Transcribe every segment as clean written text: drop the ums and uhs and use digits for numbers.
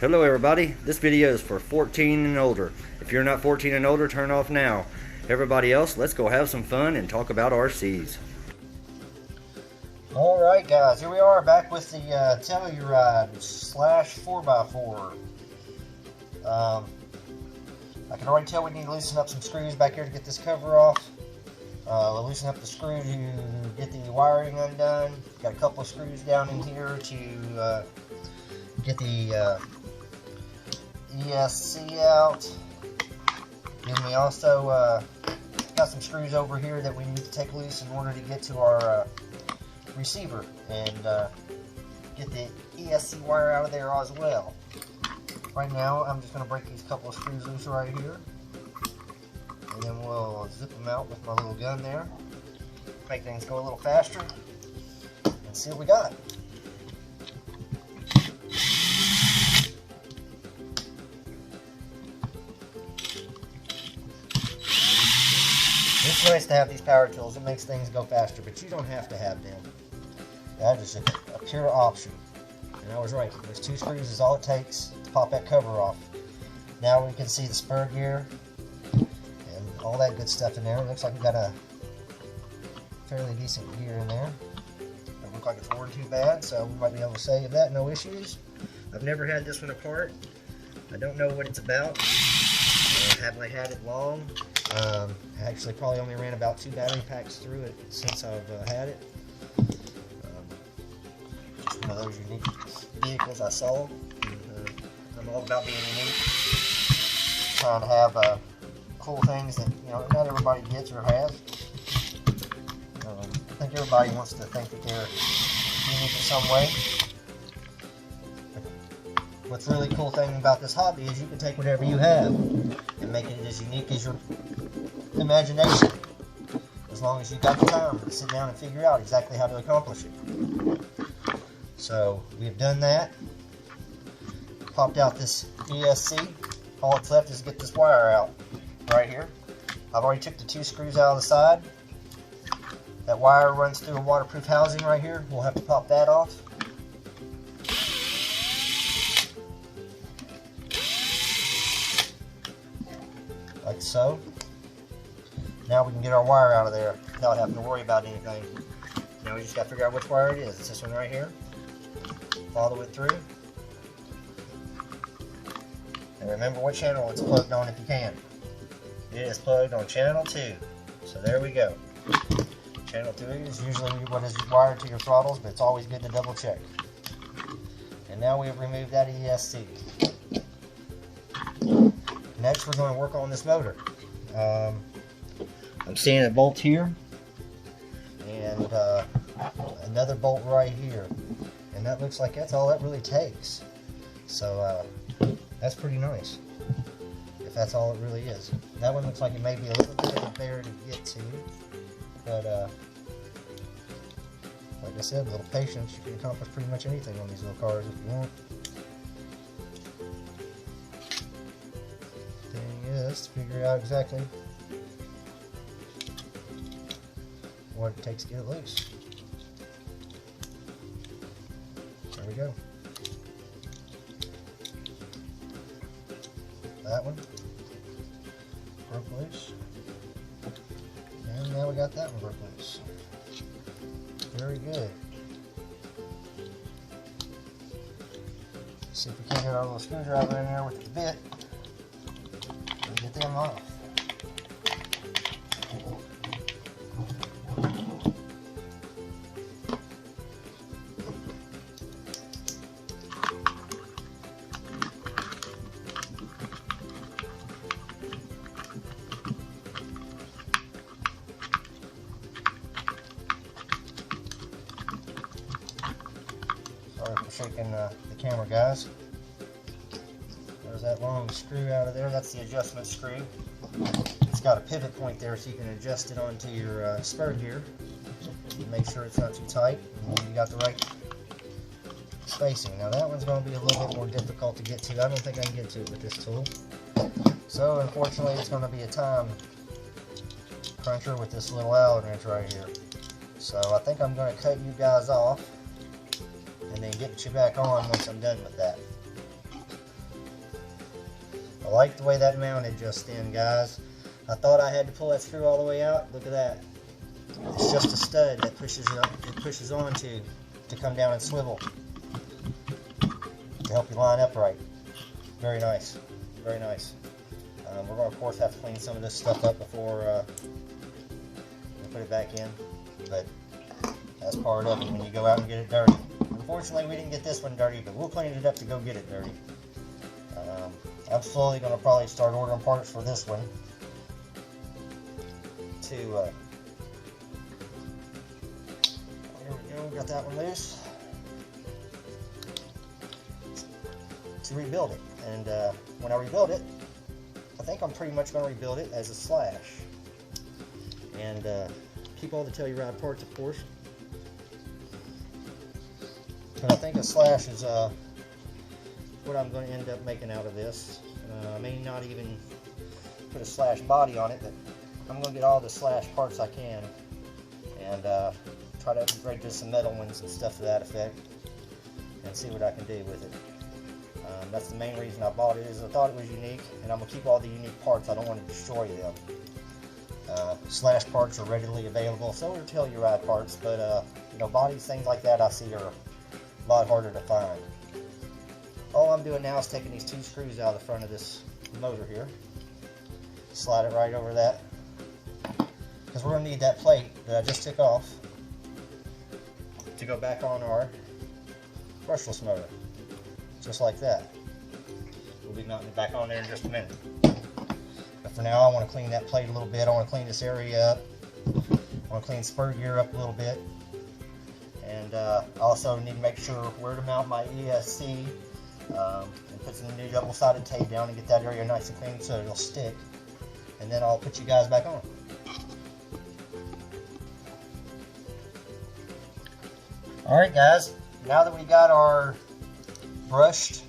Hello everybody, this video is for 14 and older. If you're not 14 and older, turn off now. Everybody else, let's go have some fun and talk about RCs. Alright guys, here we are back with the Telluride slash 4x4. I can already tell we need to loosen up some screws back here to get this cover off. Loosen up the screw to get the wiring undone. Got a couple of screws down in here to get the ESC out. And we also got some screws over here that we need to take loose in order to get to our receiver and get the ESC wire out of there as well. Right now I'm just going to break these couple of screws loose right here, and then we'll zip them out with my little gun there, make things go a little faster, and see what we got. It's nice to have these power tools. It makes things go faster, but you don't have to have them. That is a pure option. And I was right. There's 2 screws is all it takes to pop that cover off. Now we can see the spur gear and all that good stuff in there. It looks like we got a fairly decent gear in there. Doesn't look like it's worn too bad, so we might be able to save that, no issues. I've never had this one apart. I don't know what it's about. Haven't had it long. Actually probably only ran about 2 battery packs through it since I've had it. Just one of those unique vehicles I saw. I'm all about being unique. Trying to have cool things that not everybody gets or has. I think everybody wants to think that they're unique in some way. What's really cool thing about this hobby is you can take whatever you have and make it as unique as your imagination, as long as you got the time to sit down and figure out exactly how to accomplish it. So we've done that, popped out this ESC. All that's left is to get this wire out right here. I've already took the 2 screws out of the side. That wire runs through a waterproof housing right here. We'll have to pop that off. Like so. Now we can get our wire out of there without having to worry about anything. Now we just got to figure out which wire it is. It's this one right here. Follow it through. And remember what channel it's plugged on if you can. It is plugged on channel 2. So there we go. Channel 2 is usually what is wired to your throttles, but it's always good to double check. And now we've removed that ESC. Next we're going to work on this motor. I'm seeing a bolt here and another bolt right here, and that looks like that's all that really takes. So that's pretty nice, if that's all it really is. That one looks like it may be a little bit of a bear to get to, but like I said, a little patience, you can accomplish pretty much anything on these little cars if you want. Thing is to figure out exactly what it takes to get it loose. There we go. That one broke loose, and now we got that one broke loose. Very good. See if we can't get our little screwdriver in there with the bit and get them off. Sorry for shaking the camera, guys. There's that long screw out of there. That's the adjustment screw. It's got a pivot point there so you can adjust it onto your spur gear. Make sure it's not too tight and you got the right spacing. Now that one's going to be a little bit more difficult to get to. I don't think I can get to it with this tool. So unfortunately it's going to be a time cruncher with this little Allen wrench right here. So I think I'm going to cut you guys off and then get you back on once I'm done with that. I like the way that mounted just then, guys. I thought I had to pull that screw all the way out. Look at that. It's just a stud that pushes it up, it pushes on to come down and swivel to help you line up right. Very nice, very nice. We're going to, of course, have to clean some of this stuff up before we put it back in, but that's part of it when you go out and get it dirty. Unfortunately, we didn't get this one dirty, but we'll clean it up to go get it dirty. I'm slowly going to probably start ordering parts for this one to there we go, got that one loose, to rebuild it. And when I rebuild it, I think I'm pretty much going to rebuild it as a slash, and keep all the Telluride parts, of course, but I think a slash is what I'm going to end up making out of this. I may not even put a slash body on it, but I'm going to get all the slash parts I can and try to upgrade to some metal ones and stuff to that effect and see what I can do with it. That's the main reason I bought it, is I thought it was unique, and I'm going to keep all the unique parts. I don't want to destroy them. Slash parts are readily available, so are Telluride parts, but you know, bodies, things like that I see are a lot harder to find. All I'm doing now is taking these two screws out of the front of this motor here, slide it right over that, because we're going to need that plate that I just took off to go back on our brushless motor, just like that. We'll be mounting it back on there in just a minute. But for now, I want to clean that plate a little bit. I want to clean this area up. I want to clean spur gear up a little bit. And I also need to make sure where to mount my ESC, and put some new double-sided tape down and get that area nice and clean so it'll stick. And then I'll put you guys back on. Alright guys, now that we got our brushed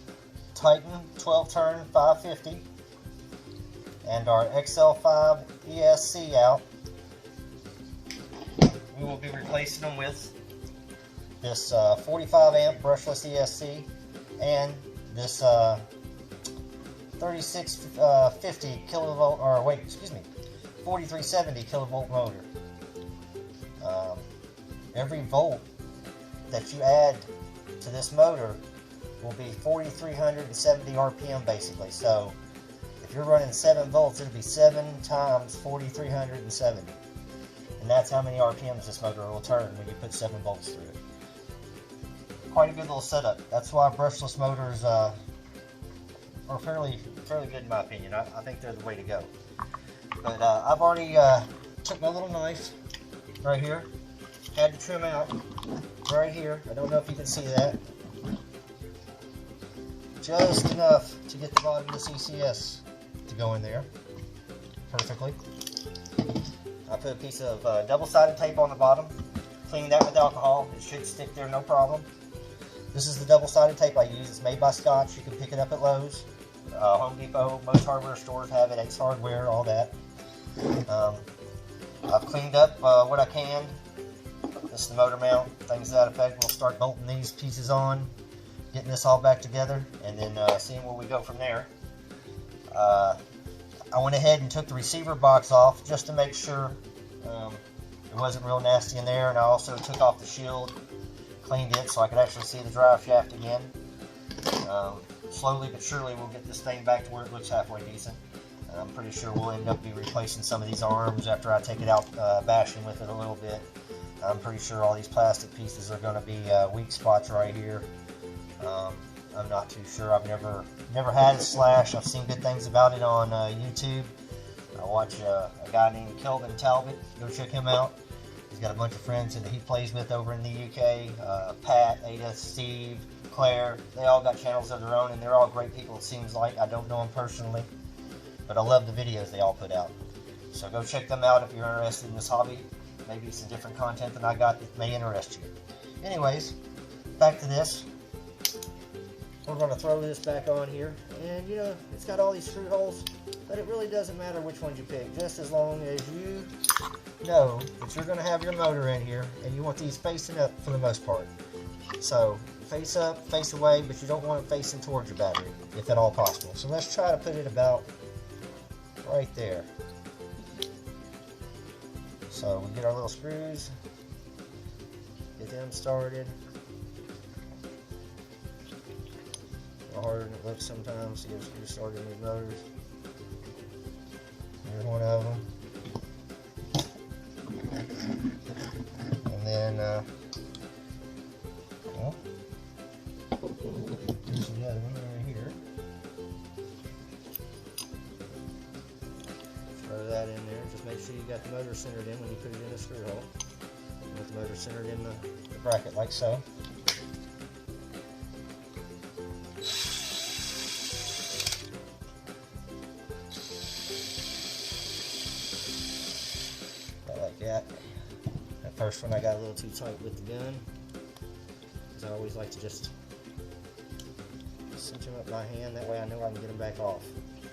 Titan 12-turn 550 and our XL5 ESC out, we will be replacing them with this 45 amp brushless ESC and this 3650 kilovolt, or wait, excuse me, 4370 kilovolt motor. Every volt that you add to this motor will be 4,370 RPM basically. So if you're running 7 volts, it'll be 7 times 4,370. And that's how many RPMs this motor will turn when you put 7 volts through it. Quite a good little setup. That's why brushless motors are fairly good in my opinion. I think they're the way to go. But I've already took my little knife right here, had to trim out right here. I don't know if you can see that. Just enough to get the bottom of the CCS to go in there perfectly. I put a piece of double-sided tape on the bottom, clean that with alcohol. It should stick there no problem. This is the double-sided tape I use. It's made by Scotch. You can pick it up at Lowe's, Home Depot, most hardware stores have it, Ace Hardware, all that. I've cleaned up what I can. This is the motor mount, things to that effect. We'll start bolting these pieces on, getting this all back together, and then seeing where we go from there. I went ahead and took the receiver box off just to make sure it wasn't real nasty in there, and I also took off the shield, cleaned it so I could actually see the drive shaft again. Slowly but surely we'll get this thing back to where it looks halfway decent. I'm pretty sure we'll end up replacing some of these arms after I take it out, bashing with it a little bit. I'm pretty sure all these plastic pieces are going to be weak spots right here. I'm not too sure. I've never had a slash. I've seen good things about it on YouTube. I watch a guy named Kelvin Talbot. Go check him out. He's got a bunch of friends that he plays with over in the UK. Pat, Ada, Steve, Claire. They all got channels of their own, and they're all great people, it seems like. I don't know them personally, but I love the videos they all put out. So go check them out if you're interested in this hobby. Maybe some different content than I got that may interest you. Anyways, back to this. We're going to throw this back on here, and you know, it's got all these screw holes, but it really doesn't matter which ones you pick, just as long as you know that you're going to have your motor in here, and you want these facing up for the most part. So face up, face away, but you don't want it facing towards your battery, if at all possible. So let's try to put it about right there. So we get our little screws, get them started. A little harder than it looks sometimes to get screws started in these motors. Here's one of them. And then, well, here's the other one right here. Throw that in there. Just make sure you got the motor centered in when you put it in the screw hole. With the motor centered in the bracket like so. Like that. At first one I got a little too tight with the gun, because I always like to just cinch them up by hand, that way I know I can get them back off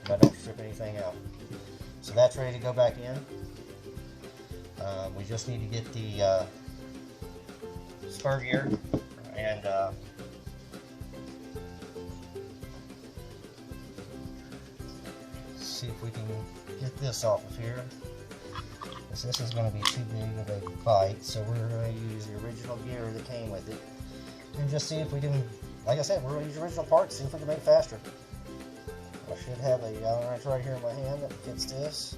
if I don't strip anything out. So that's ready to go back in. We just need to get the spur gear and see if we can get this off of here. This is going to be too big of a bite, so we're going to use the original gear that came with it, and just see if we can, like I said, we're going to use original parts, see if we can make it faster. I should have a Allen wrench right here in my hand that fits this.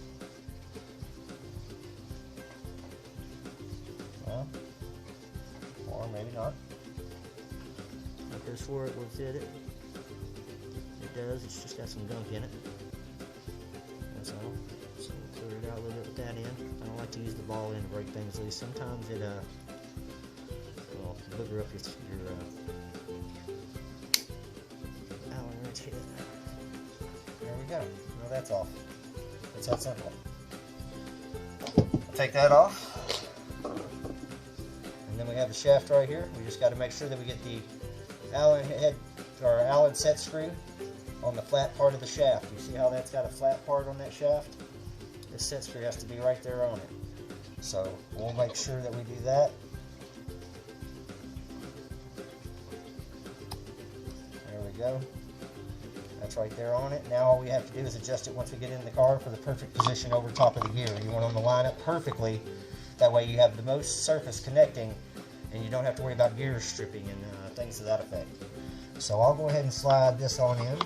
Well, or maybe not. If there's for it, we'll fit it. It does, it's just got some gunk in it. That's all. So we'll clear it out a little bit with that end. I don't like to use the ball end to break things loose. Sometimes it will booger up your Allen wrench head. There we go. Now that's off. It's that simple. Take that off. And then we have the shaft right here. We just got to make sure that we get the Allen head or Allen set screw on the flat part of the shaft. You see how that's got a flat part on that shaft? This set screw has to be right there on it. So we'll make sure that we do that. There we go. That's right there on it. Now all we have to do is adjust it once we get in the car for the perfect position over top of the gear. You want them to line up perfectly. That way you have the most surface connecting and you don't have to worry about gear stripping and things to that effect. So I'll go ahead and slide this on in.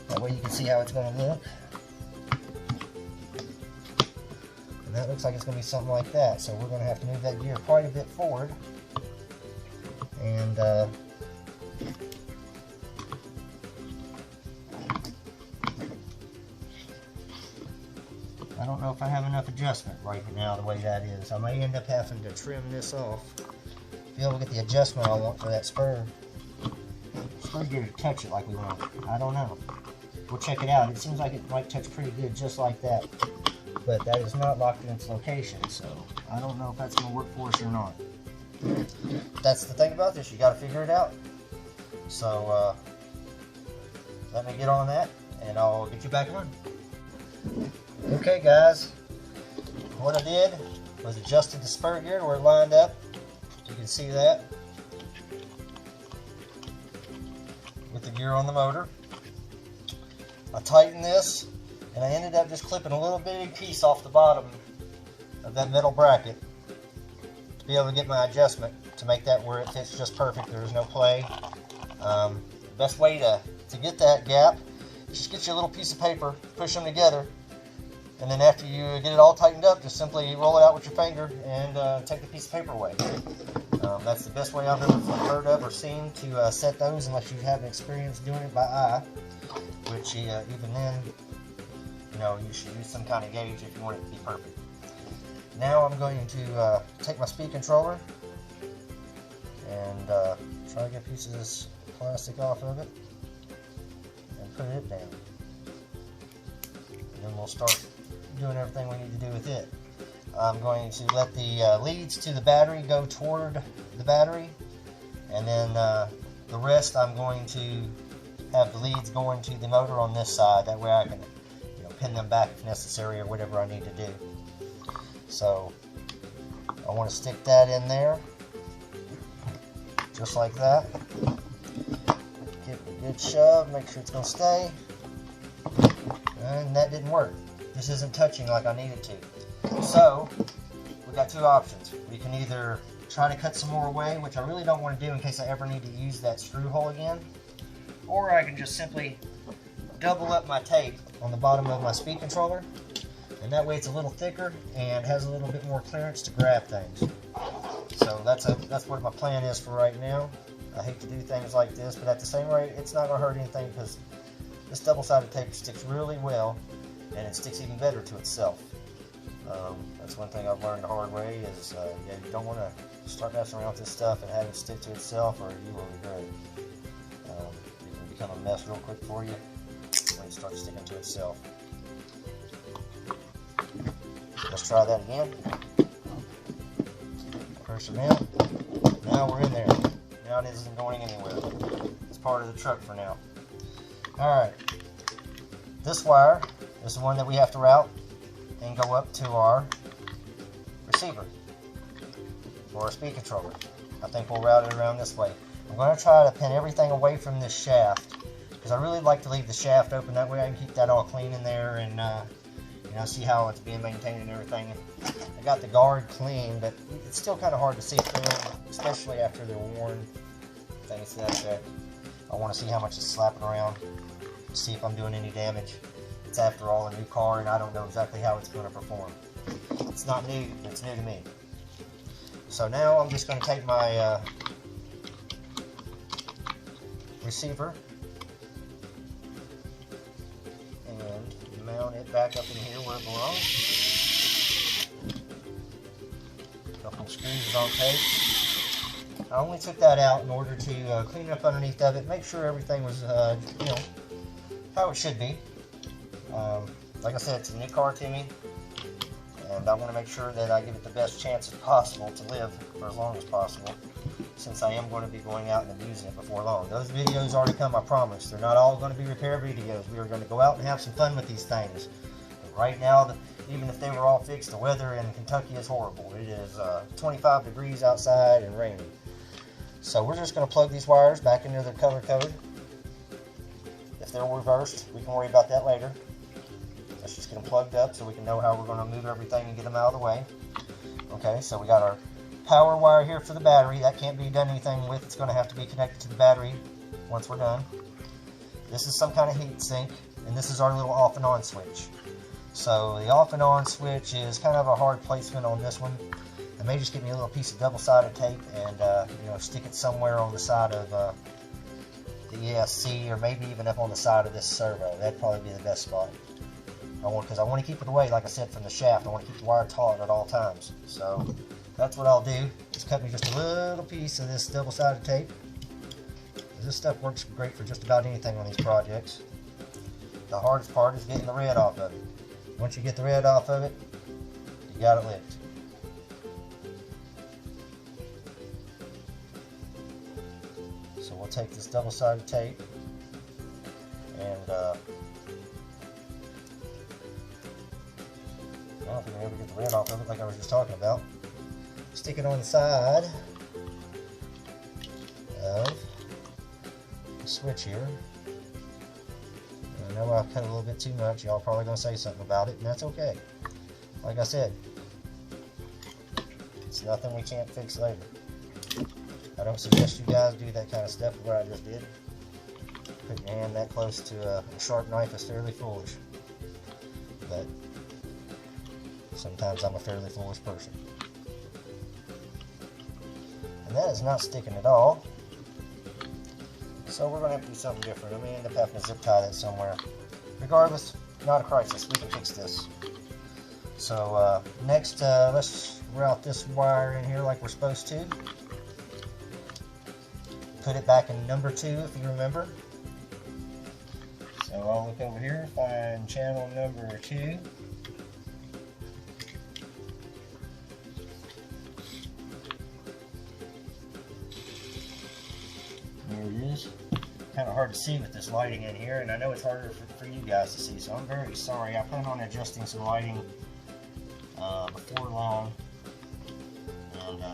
That way you can see how it's going to look. And that looks like it's going to be something like that. So we're going to have to move that gear quite a bit forward. And I don't know if I have enough adjustment right now the way that is. I may end up having to trim this off to be able to get the adjustment I want for that spur gear to touch it like we want. I don't know. We'll check it out. It seems like it might touch pretty good just like that. But that is not locked in its location, so I don't know if that's going to work for us or not. That's the thing about this, you got to figure it out. So let me get on that and I'll get you back on. Okay guys, what I did was adjusted the spur gear to where it lined up. You can see that with the gear on the motor. I tightened this and I ended up just clipping a little bitty piece off the bottom of that metal bracket to be able to get my adjustment to make that where it fits just perfect. There's no play. The best way to get that gap is just get you a little piece of paper, push them together, and then after you get it all tightened up, just simply roll it out with your finger and take the piece of paper away. That's the best way I've ever heard of or seen to set those, unless you have experience doing it by eye, which even then, you know, you should use some kind of gauge if you want it to be perfect. Now I'm going to take my speed controller and try to get a piece of this plastic off of it and put it down. And then we'll start doing everything we need to do with it. I'm going to let the leads to the battery go toward the battery, and then the rest I'm going to have the leads going to the motor on this side. That way I can, you know, pin them back if necessary or whatever I need to do. So I want to stick that in there just like that. Give it a good shove, make sure it's going to stay. And that didn't work. This isn't touching like I need it to. So, we got two options. We can either try to cut some more away, which I really don't want to do in case I ever need to use that screw hole again. Or I can just simply double up my tape on the bottom of my speed controller. And that way it's a little thicker and has a little bit more clearance to grab things. So that's what my plan is for right now. I hate to do things like this, but at the same rate, it's not going to hurt anything because this double-sided tape sticks really well, and it sticks even better to itself. That's one thing I've learned the hard way is yeah, you don't want to start messing around with this stuff and have it stick to itself, or you will regret it. It can become a mess real quick for you when it starts sticking to itself. Let's try that again. Press it down. Now we're in there. Now it isn't going anywhere. It's part of the truck for now. Alright. This wire is the one that we have to route and go up to our receiver for our speed controller. I think we'll route it around this way. I'm going to try to pin everything away from this shaft because I really like to leave the shaft open. That way I can keep that all clean in there and you know, see how it's being maintained and everything. I got the guard clean, but it's still kind of hard to see through, especially after they're worn. Things to that effect. I want to see how much it's slapping around, see if I'm doing any damage. It's after all a new car, and I don't know exactly how it's going to perform. It's not new, but it's new to me. So now I'm just going to take my receiver and mount it back up in here where it belongs. Couple screws is on tape. I only took that out in order to clean up underneath of it, make sure everything was, you know, how it should be. Like I said, it's a new car to me, and I want to make sure that I give it the best chance possible to live for as long as possible, since I am going to be going out and abusing it before long. Those videos already come, I promise. They're not all going to be repair videos. We are going to go out and have some fun with these things. But right now, even if they were all fixed, the weather in Kentucky is horrible. It is 25 degrees outside and raining. So we're just going to plug these wires back into the color code. If they're reversed, we can worry about that later. Let's just get them plugged up so we can know how we're going to move everything and get them out of the way. Okay, so we got our power wire here for the battery. That can't be done anything with. It's going to have to be connected to the battery once we're done. This is some kind of heat sink, and this is our little off and on switch. So the off and on switch is kind of a hard placement on this one. I may just get me a little piece of double-sided tape and you know, stick it somewhere on the side of the ESC, or maybe even up on the side of this servo. That'd probably be the best spot. Because I want to keep it away, like I said, from the shaft. I want to keep the wire taut at all times. So that's what I'll do. Just cut me just a little piece of this double-sided tape. This stuff works great for just about anything on these projects. The hardest part is getting the red off of it. Once you get the red off of it, you got it licked. So we'll take this double-sided tape and I don't know if we can ever get the red off of it like I was just talking about. Stick it on the side of the switch here. I know I cut a little bit too much. Y'all probably going to say something about it, and that's okay. Like I said, it's nothing we can't fix later. I don't suggest you guys do that kind of stuff where I just did. Putting your hand that close to a sharp knife is fairly foolish. But sometimes I'm a fairly foolish person. And that is not sticking at all. So we're going to have to do something different. I may end up having to zip tie that somewhere. Regardless, not a crisis. We can fix this. So next, let's route this wire in here like we're supposed to. Put it back in number 2 if you remember. So I'll look over here, find channel number 2. There it is. Kind of hard to see with this lighting in here, and I know it's harder for you guys to see, so I'm very sorry. I plan on adjusting some lighting before long, and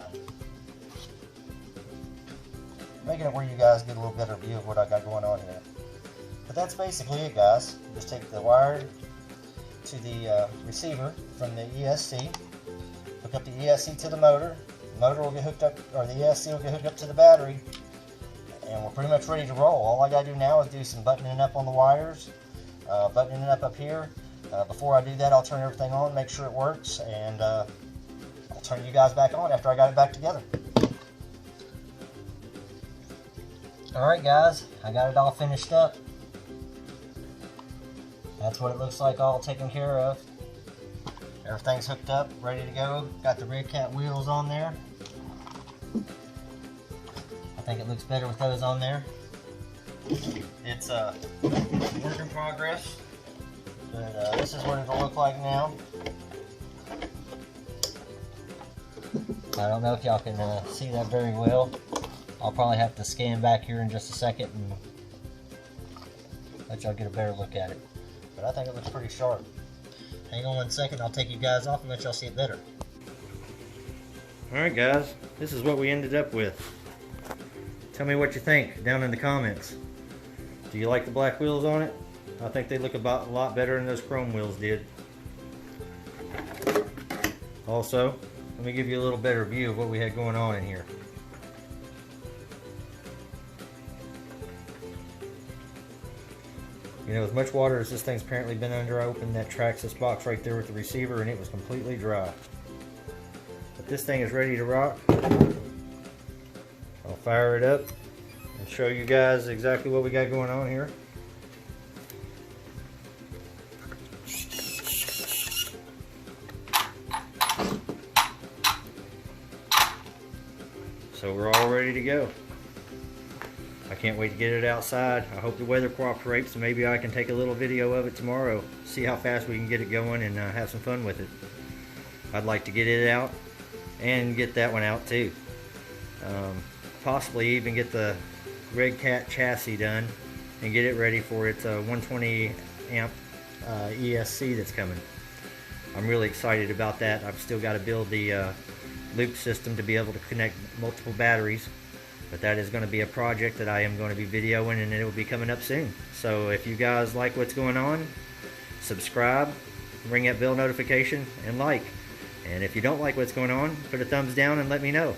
making it where you guys get a little better view of what I got going on here. But that's basically it, guys. Just take the wire to the receiver from the ESC, hook up the ESC to the motor. The motor will get hooked up, or the ESC will get hooked up to the battery, and we're pretty much ready to roll. All I gotta do now is do some buttoning up on the wires, buttoning it up here. Before I do that, I'll turn everything on, make sure it works, and I'll turn you guys back on after I got it back together. Alright guys, I got it all finished up. That's what it looks like, all taken care of. Everything's hooked up, ready to go. Got the Red Cat wheels on there. I think it looks better with those on there. It's a work in progress, but this is what it'll look like now. I don't know if y'all can see that very well. I'll probably have to scan back here in just a second and let y'all get a better look at it. But I think it looks pretty sharp. Hang on 1 second, I'll take you guys off and let y'all see it better. Alright guys, this is what we ended up with. Tell me what you think down in the comments. Do you like the black wheels on it? I think they look a lot better than those chrome wheels did. Also, let me give you a little better view of what we had going on in here. You know, as much water as this thing's apparently been under, I opened that Traxxas box right there with the receiver and it was completely dry. But this thing is ready to rock. I'll fire it up and show you guys exactly what we got going on here. So we're all ready to go. I can't wait to get it outside. I hope the weather cooperates, and maybe I can take a little video of it tomorrow, see how fast we can get it going, and have some fun with it. I'd like to get it out and get that one out too. Possibly even get the Red Cat chassis done and get it ready for its 120 amp ESC that's coming. I'm really excited about that. I've still got to build the loop system to be able to connect multiple batteries. But that is going to be a project that I am going to be videoing, and it will be coming up soon. So if you guys like what's going on, subscribe, ring that bell notification, and like. And if you don't like what's going on, put a thumbs down and let me know.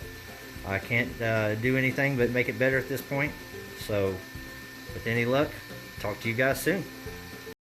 I can't do anything but make it better at this point. So with any luck, talk to you guys soon.